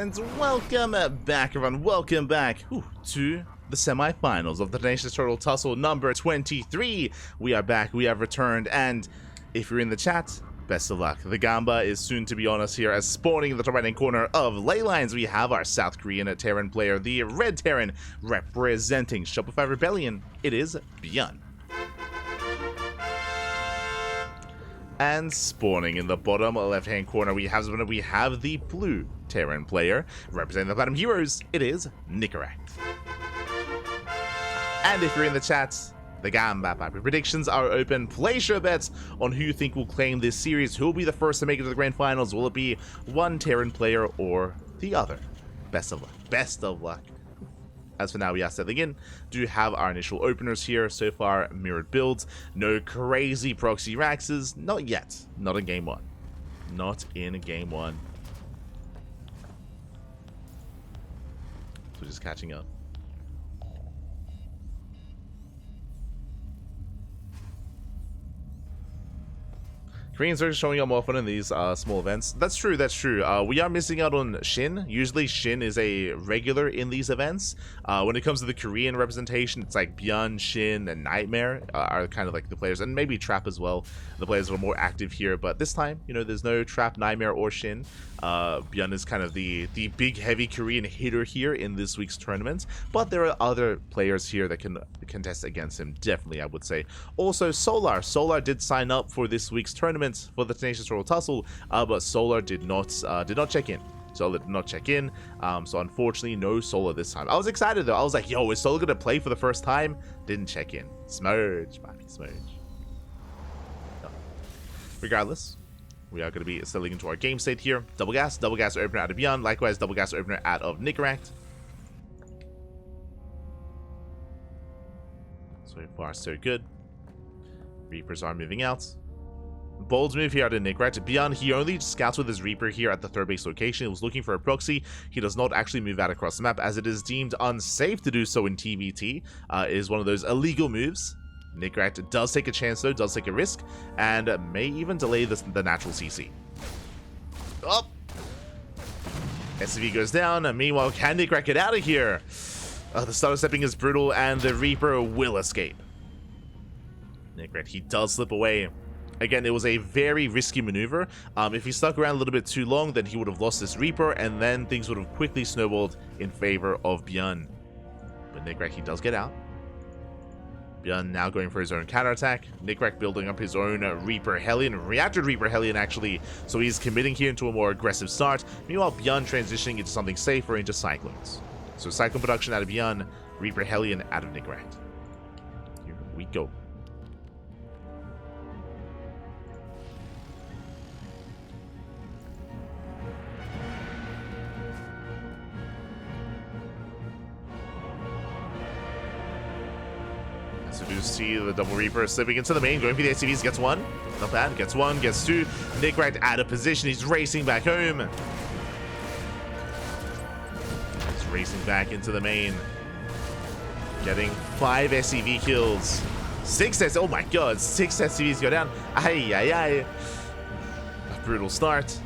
And welcome back, everyone. Welcome back to the semifinals of the Tenacious Turtle Tussle number 23. We are back. We have returned. And if you're in the chat, best of luck. The Gamba is soon to be on us here, as spawning in the top right-hand corner of Leylines, we have our South Korean Terran player, the Red Terran, representing Shopify Rebellion. It is ByuN. And spawning in the bottom left-hand corner, we have the blue Terran player, representing the Platinum Heroes. It is Nicoract. And if you're in the chat, the Gamba predictions are open. Place your bets on who you think will claim this series. Who will be the first to make it to the grand finals? Will it be one Terran player or the other? Best of luck. Best of luck. As for now, we are settling in. Do have our initial openers here. So far, mirrored builds. No crazy proxy Raxes. Not yet. Not in game one. Not in game one. So just catching up. Koreans are showing up more often in these small events. That's true, that's true. We are missing out on Shin. Usually Shin is a regular in these events. When it comes to the Korean representation, it's like ByuN, Shin, and Nightmare are kind of like the players, and maybe Trap as well. The players are more active here, but this time, you know, there's no Trap, Nightmare, or Shin. ByuN is kind of the big, heavy Korean hitter here in this week's tournament, but there are other players here that can contest against him, definitely, I would say. Also, Solar. Solar did sign up for this week's tournament for the Tenacious Turtle Tussle, but Solar did not check in. Solar did not check in, so unfortunately, no Solar this time. I was excited though. I was like, yo, is Solar gonna play for the first time? Didn't check in. Smurge, baby, smurge. No. Regardless, we are going to be settling into our game state here. Double gas opener out of ByuN. Likewise, double gas opener out of Nicoract. So far, so good. Reapers are moving out. Bold move here out of Nicoract. ByuN, he only scouts with his Reaper here at the third base location. He was looking for a proxy. He does not actually move out across the map, as it is deemed unsafe to do so in TvT. It is one of those illegal moves. Nicoract does take a chance though, does take a risk, and may even delay the natural CC. Oh! SCV goes down, and meanwhile, can Nicoract get out of here? The starter stepping is brutal, and the Reaper will escape. Nicoract, he does slip away. Again, it was a very risky maneuver. If he stuck around a little bit too long, then he would have lost this Reaper, and then things would have quickly snowballed in favor of ByuN. But Nicoract, he does get out. ByuN now going for his own counterattack. Nicoract building up his own Reaper Hellion, reacted Reaper Hellion actually, so he's committing here into a more aggressive start. Meanwhile, ByuN transitioning into something safer, into Cyclones. So Cyclone production out of ByuN, Reaper Hellion out of Nicoract. Here we go. So do see the double Reaper slipping into the main, going for the SCVs, gets one. Not bad, gets one, gets two. Nicoract out of position, he's racing back home. He's racing back into the main. Getting 5 SCV kills. 6 SCVs, oh my god, 6 SCVs go down. Ay, ay, ay. A brutal start.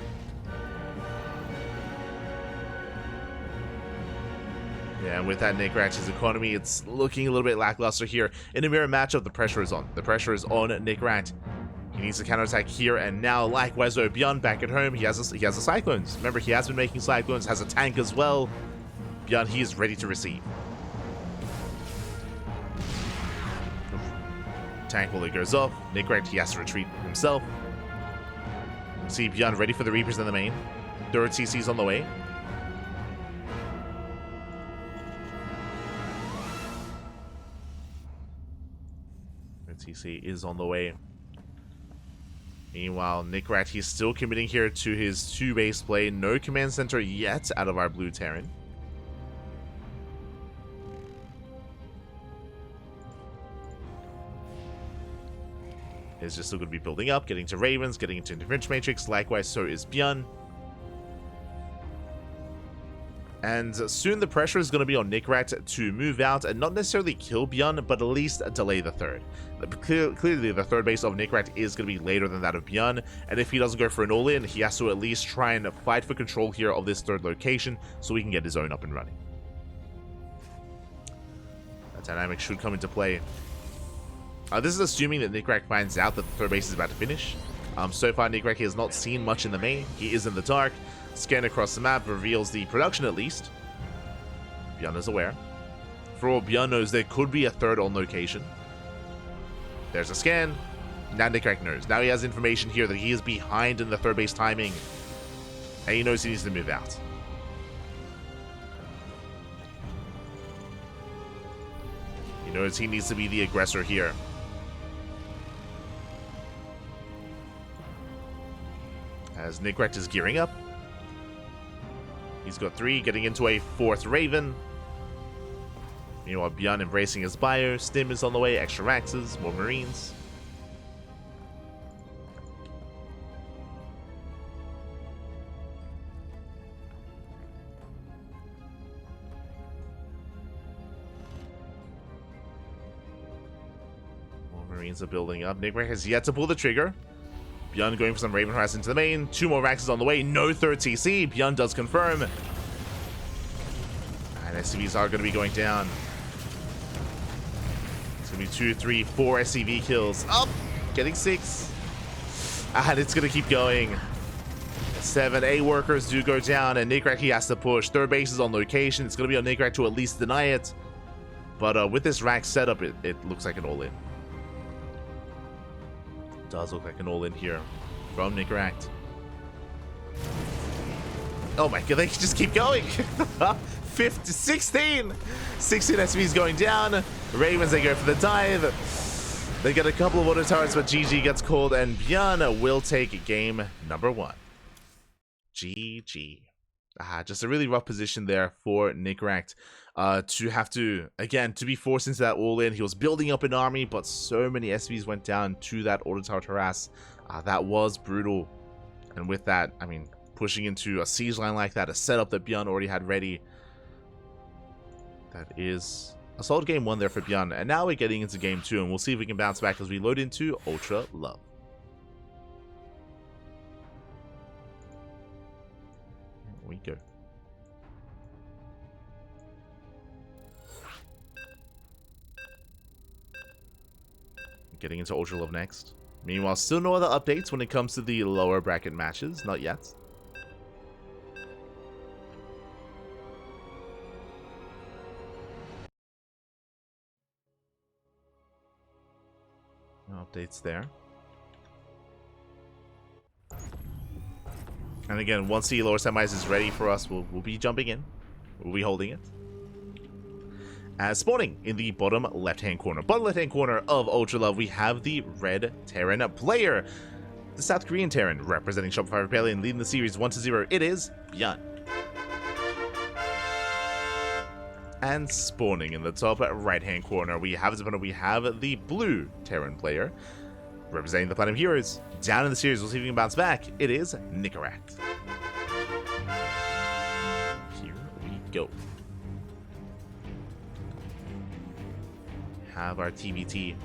Yeah, and with that Nicoract's economy, it's looking a little bit lackluster here. In a mirror matchup, the pressure is on. The pressure is on Nicoract. He needs to counterattack here and now. Likewise, though, ByuN back at home, he has a Cyclones. Remember, he has been making Cyclones, has a tank as well. ByuN, he is ready to receive. Tank while it goes off. Nicoract, he has to retreat himself. See ByuN ready for the Reapers in the main. Third CC's on the way. TC is on the way. Meanwhile, Nicoract, he's still committing here to his 2 base play. No command center yet out of our blue Terran. Is just still going to be building up, getting to Ravens, getting into Intervention Matrix. Likewise, so is ByuN. And soon the pressure is going to be on Nicoract to move out and not necessarily kill ByuN, but at least delay the third. Clearly, the third base of Nicoract is going to be later than that of ByuN, and if he doesn't go for an all-in, he has to at least try and fight for control here of this third location so he can get his own up and running. That dynamic should come into play. This is assuming that Nicoract finds out that the third base is about to finish. So far, Nicoract has not seen much in the main. He is in the dark. Scan across the map reveals the production at least. ByuN is aware. For all ByuN knows, there could be a third on location. There's a scan. Now Nicoract knows. Now he has information here that he is behind in the third base timing. And he knows he needs to move out. He knows he needs to be the aggressor here. As Nicoract is gearing up. He's got 3, getting into a 4th Raven. Meanwhile, ByuN embracing his bio. Stim is on the way, extra Raxes, more Marines. More Marines are building up. Nicoract has yet to pull the trigger. ByuN going for some Raven harass into the main. 2 more Raxes on the way. No third TC. ByuN does confirm. And SCVs are going to be going down. It's going to be 2, 3, 4 SCV kills. Up! Getting 6. And it's going to keep going. 7, 8 workers do go down. And Nicoract, he has to push. Third base is on location. It's going to be on Nicoract to at least deny it. But with this Rax setup, it looks like an all-in. Does look like an all-in here from Nicoract. Oh my god, they just keep going. 16 SVs going down. Ravens, they go for the dive. They get a couple of auto turrets, but GG gets called, and ByuN will take game number 1. GG. Just a really rough position there for Nicoract. To have to, again, to be forced into that all-in. He was building up an army, but so many SVs went down to that auto turret harass. That was brutal. And with that, I mean, pushing into a siege line like that, a setup that ByuN already had ready. That is a solid game 1 there for ByuN. And now we're getting into game 2, and we'll see if we can bounce back as we load into Ultra Love. Here we go. Getting into Ultra Love next. Meanwhile, still no other updates when it comes to the lower bracket matches. Not yet. No updates there. And again, once the lower semis is ready for us, we'll be jumping in. We'll be holding it. As spawning in the bottom left-hand corner. Bottom left-hand corner of Ultra Love, we have the red Terran player. The South Korean Terran, representing Shopify Rebellion, leading the series 1-0. It is ByuN. And spawning in the top right-hand corner, we have the blue Terran player, representing the Platinum Heroes. Down in the series, we'll see if we can bounce back. It is Nicoract. Here we go. Have our TvT.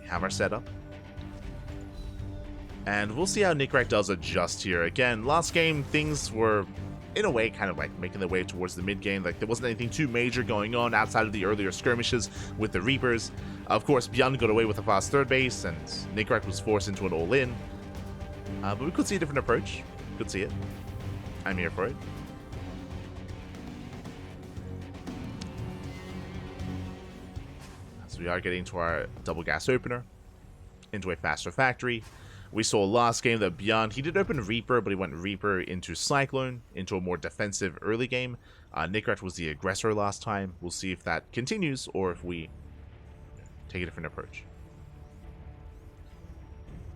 We have our setup. And we'll see how Nicoract does adjust here. Again, last game, things were, in a way, kind of like making their way towards the mid-game. Like, there wasn't anything too major going on outside of the earlier skirmishes with the Reapers. Of course, ByuN got away with a fast third base, and Nicoract was forced into an all-in. But we could see a different approach. Could see it. I'm here for it. We are getting to our double gas opener into a faster factory. We saw last game that ByuN, he did open Reaper, but he went Reaper into Cyclone, into a more defensive early game. Nicoract was the aggressor last time. We'll see if that continues or if we take a different approach.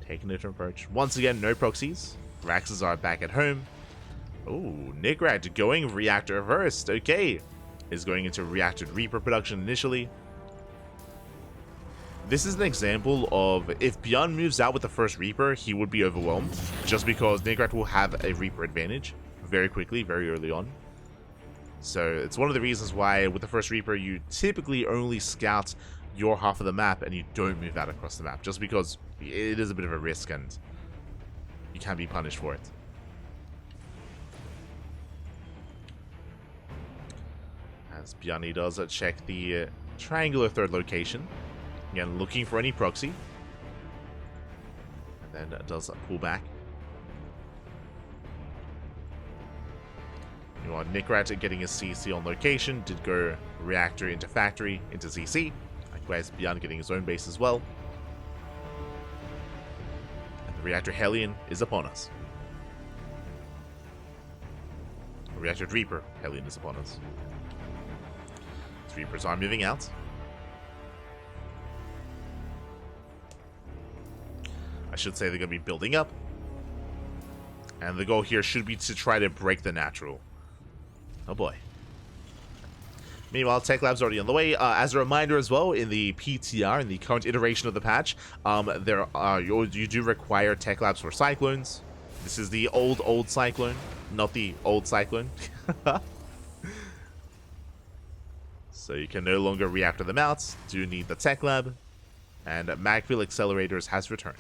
Taking a different approach. Once again, no proxies. Raxes are back at home. Oh, Nicoract going reactor first. Okay. Is going into reactor Reaper production initially. This is an example of if ByuN moves out with the first Reaper, he would be overwhelmed just because Nicoract will have a Reaper advantage very quickly, very early on. So it's one of the reasons why with the first Reaper you typically only scout your half of the map and you don't move out across the map, just because it is a bit of a risk and you can be punished for it. As ByuN does check the triangular third location, again looking for any proxy, and then does pull back. You want Nicoract getting his CC on location, did go reactor into factory into CC. Likewise, ByuN getting his own base as well. And the reactor Hellion is upon us. The reactor Reaper Hellion is upon us. The Reapers are moving out. I should say they're going to be building up. And the goal here should be to try to break the natural. Oh boy. Meanwhile, Tech Lab's already on the way. As a reminder as well, in the PTR, in the current iteration of the patch, you do require Tech Labs for Cyclones. This is the old Cyclone, not the old Cyclone. So you can no longer reactor them out. Do need the Tech Lab. And Magfield Accelerators has returned.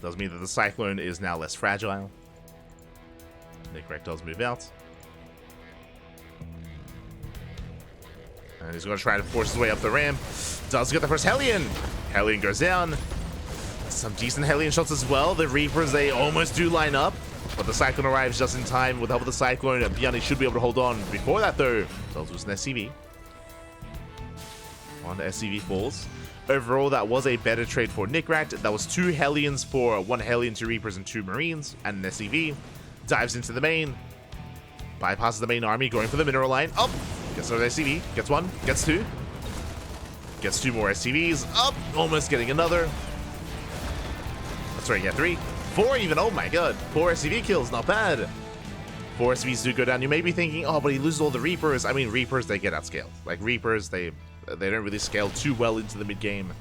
Does mean that the Cyclone is now less fragile. Nicoract does move out. And he's going to try to force his way up the ramp. Does get the first Hellion. Hellion goes down. Some decent Hellion shots as well. The Reapers, they almost do line up. But the Cyclone arrives just in time with help of the Cyclone. And ByuN should be able to hold on. Before that, though, does lose an SCV. One SCV falls. Overall, that was a better trade for Nicoract. That was 2 Hellions for 1 Hellion, 2 Reapers, and 2 Marines, and an SCV. Dives into the main. Bypasses the main army, going for the mineral line. Up! Gets another SCV. Gets 1. Gets 2. Gets 2 more SCVs. Up! Almost getting another. Sorry, yeah, 3. 4 even. Oh my god. 4 SCV kills. Not bad. 4 SCVs do go down. You may be thinking, oh, but he loses all the Reapers. I mean, Reapers, they get outscaled. Like, Reapers, they don't really scale too well into the mid-game.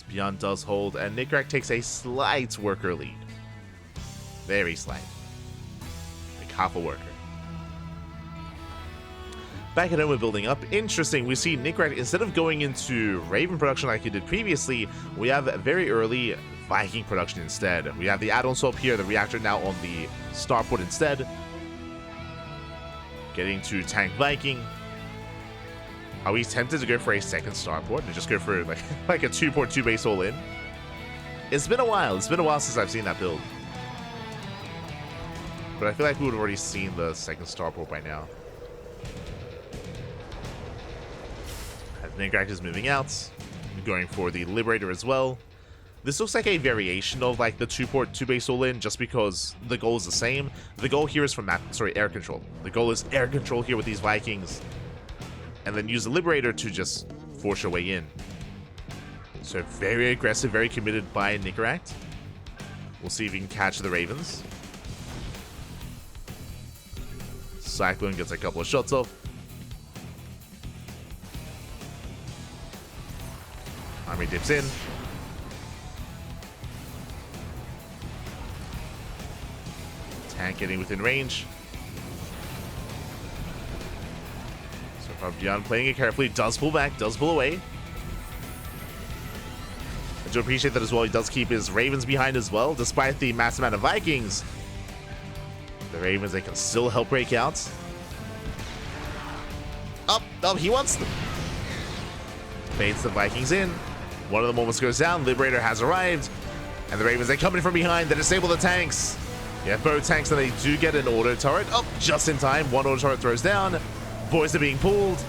ByuN does hold, and Nicoract takes a slight worker lead. Very slight. Like half a worker. Back at home, we're building up. Interesting, we see Nicoract, instead of going into Raven production like he did previously, we have very early Viking production instead. We have the add-on swap here, the reactor now on the starport instead. Getting to tank Viking. Are we tempted to go for a second starport and just go for like a 2-port 2-base all in? It's been a while. It's been a while since I've seen that build. But I feel like we would have already seen the second starport by now. Nicoract is moving out. Going for the Liberator as well. This looks like a variation of like the 2-port 2-base all in, just because the goal is the same. The goal here is for air control. The goal is air control here with these Vikings. And then use the Liberator to just force your way in. So very aggressive, very committed by Nicoract. We'll see if he can catch the Ravens. Cyclone gets a couple of shots off. Army dips in. Tank getting within range. So far, ByuN playing it carefully. Does pull back, does pull away. I do appreciate that as well. He does keep his Ravens behind as well, despite the massive amount of Vikings. The Ravens, they can still help break out. Up, he wants them. Baits the Vikings in. One of them almost goes down. Liberator has arrived. And the Ravens, they come in from behind. They disable the tanks. Yeah, both tanks, and they do get an auto turret. Oh, just in time. One auto turret throws down. Boys are being pulled.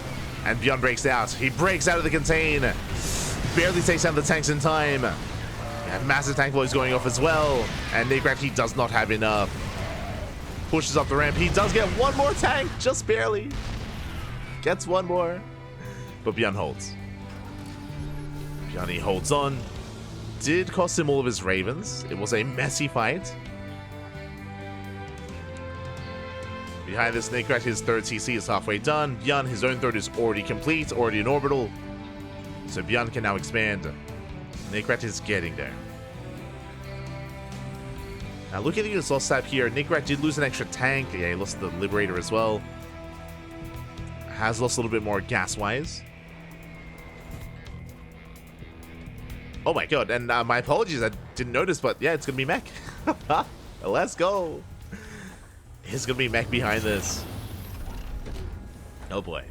And ByuN breaks out. He breaks out of the contain. Barely takes down the tanks in time. Yeah, massive tank boys going off as well. And Nicoract, he does not have enough. Pushes up the ramp. He does get one more tank. Just barely. Gets one more. But ByuN holds. ByuN, he holds on. Did cost him all of his Ravens. It was a messy fight. Behind this, Nicoract, his third CC is halfway done. ByuN, his own third is already complete, already in orbital. So ByuN can now expand. Nicoract is getting there. Now look at the units lost up here. Nicoract did lose an extra tank. Yeah, he lost the Liberator as well. Has lost a little bit more gas-wise. Oh my god, and my apologies, I didn't notice, but yeah, it's gonna be mech. Let's go. It's gonna be mech behind this. Oh boy.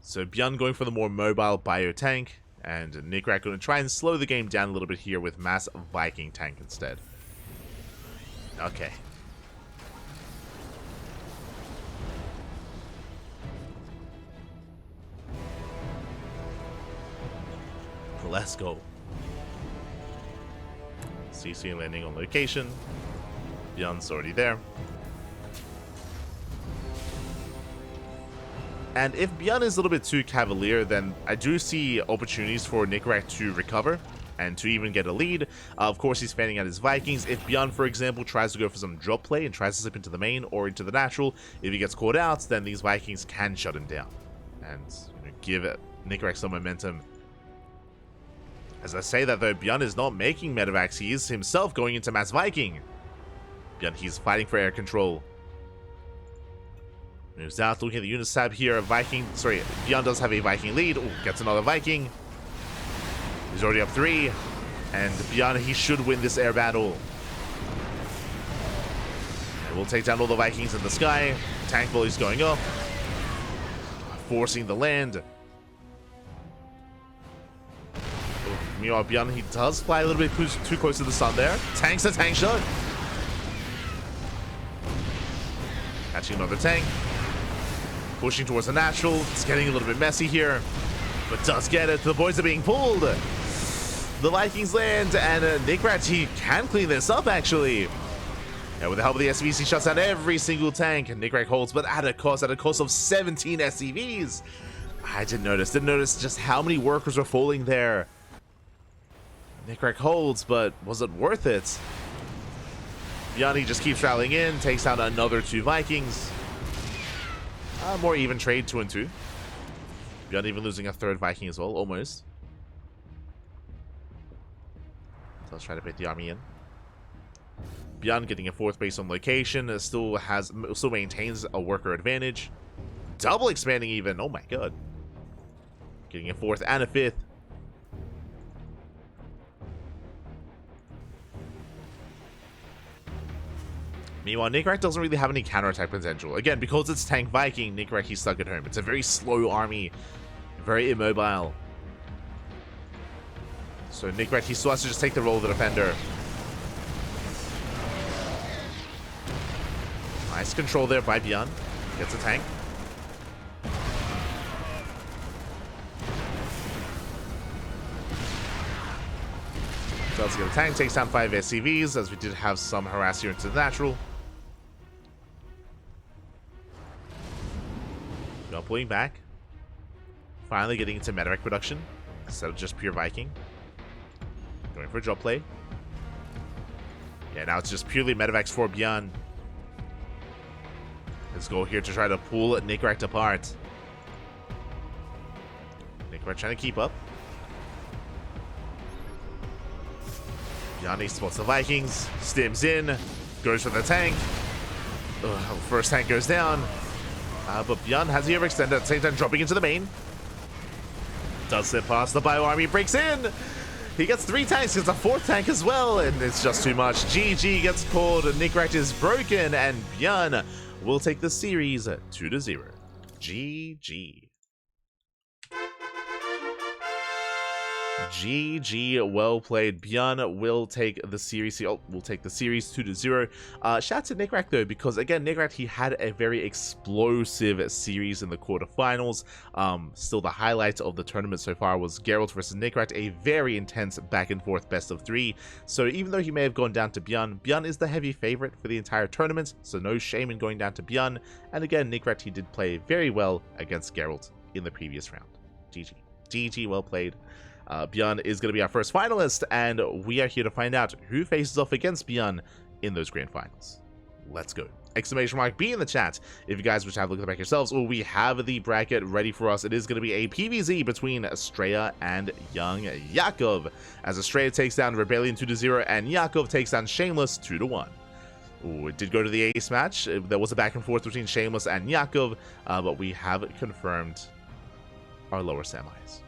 So ByuN going for the more mobile bio tank, and Nicoract going to try and slow the game down a little bit here with mass Viking tank instead. Okay. Let's go. CC landing on location. ByuN's already there. And if ByuN is a little bit too cavalier, then I do see opportunities for Nicoract to recover and to even get a lead. Of course, he's fanning out his Vikings. If ByuN, for example, tries to go for some drop play and tries to slip into the main or into the natural, if he gets caught out, then these Vikings can shut him down and give Nicoract some momentum. As I say that though, ByuN is not making medevacs, he is himself going into mass Viking. ByuN, he's fighting for air control. Moves out, looking at the units tab here. ByuN does have a Viking lead. Ooh, gets another Viking. He's already up 3. And ByuN, he should win this air battle. And we'll take down all the Vikings in the sky. Tank volleys going up. Forcing the land. Ooh, meanwhile, ByuN, he does fly a little bit too close to the sun there. Tanks a tank shot. Catching another tank. Pushing towards the natural. It's getting a little bit messy here. But does get it. The boys are being pulled. The Vikings land. And Nicoract, he can clean this up, actually. And with the help of the SCVs, he shuts down every single tank. Nicoract holds, but at a cost of 17 SCVs. I didn't notice just how many workers were falling there. Nicoract holds, but was it worth it? ByuN just keeps rallying in, takes out another 2 Vikings. More even trade, 2 and 2. ByuN even losing a 3rd Viking as well, almost. So let's try to put the army in. ByuN getting a 4th base on location, still maintains a worker advantage. Double expanding even, oh my god. Getting a 4th and a 5th. Meanwhile, Nicoract doesn't really have any counterattack potential. Again, because it's Tank Viking, Nicoract, he's stuck at home. It's a very slow army, very immobile. So Nicoract, he still has to just take the role of the defender. Nice control there by ByuN. Gets a tank. Does get a tank, takes down 5 SCVs, as we did have some harass here into the natural. Pulling back. Finally getting into medevac production instead of just pure Viking. Going for a drop play. Yeah, now it's just purely medevacs for ByuN. Let's go here to try to pull Nicoract apart. Nicoract trying to keep up. ByuN spots the Vikings. Stims in. Goes for the tank. Ugh, first tank goes down. But ByuN has the overextender at the same time dropping into the main. Does slip past the bio army, breaks in. He gets 3 tanks, gets a 4th tank as well, and it's just too much. GG gets called, Nicoract is broken, and ByuN will take the series 2-0. GG. GG, well played. ByuN will take the series. Will take the series 2-0. Shout out to Nicoract though, because again, Nicoract, he had a very explosive series in the quarterfinals. Still, the highlight of the tournament so far was Geralt versus Nicoract, a very intense back and forth best of 3. So even though he may have gone down to ByuN, ByuN is the heavy favorite for the entire tournament. So no shame in going down to ByuN. And again, Nicoract, he did play very well against Geralt in the previous round. GG. GG, well played. ByuN is going to be our first finalist, and we are here to find out who faces off against ByuN in those grand finals. Let's go. exclamation mark B in the chat if you guys wish to have a look at the bracket yourselves. Well, we have the bracket ready for us. It is going to be a PvZ between Estrella and young Yakov, as Estrella takes down Rebellion 2-0 and Yakov takes down Shameless 2-1. Ooh, it did go to the ace match. There was a back and forth between Shameless and Yakov, but we have confirmed our lower semis.